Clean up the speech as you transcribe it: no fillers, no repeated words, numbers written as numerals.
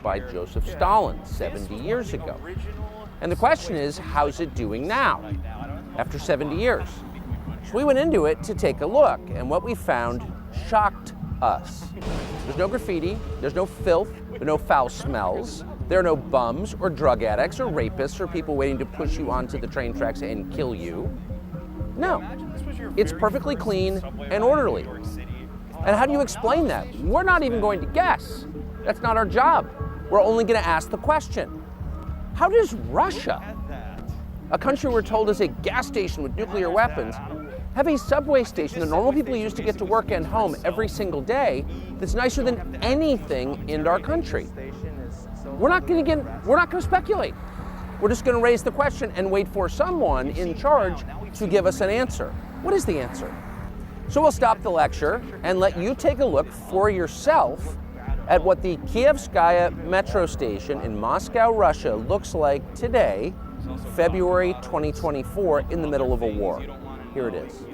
by Joseph Stalin 70 years ago. And the question is, how's it doing now, after 70 years? So we went into it to take a look, and what we found shocked us. There's no graffiti, there's no filth, there are no foul smells, there are no bums or drug addicts or rapists or people waiting to push you onto the train tracks and kill you. No, it's perfectly clean and orderly. And how do you explain that? We're not even going to guess. That's not our job. We're only going to ask the question. How does Russia, a country we're told is a gas station with nuclear weapons, have a subway station that normal people use to get to work and home every single day that's nicer than anything in our country? We're not going to speculate. We're just going to raise the question and wait for someone in charge to give us an answer. What is the answer? So we'll stop the lecture and let you take a look for yourself at what the Kievskaya metro station in Moscow, Russia looks like today, February 2024, in the middle of a war. Here it is.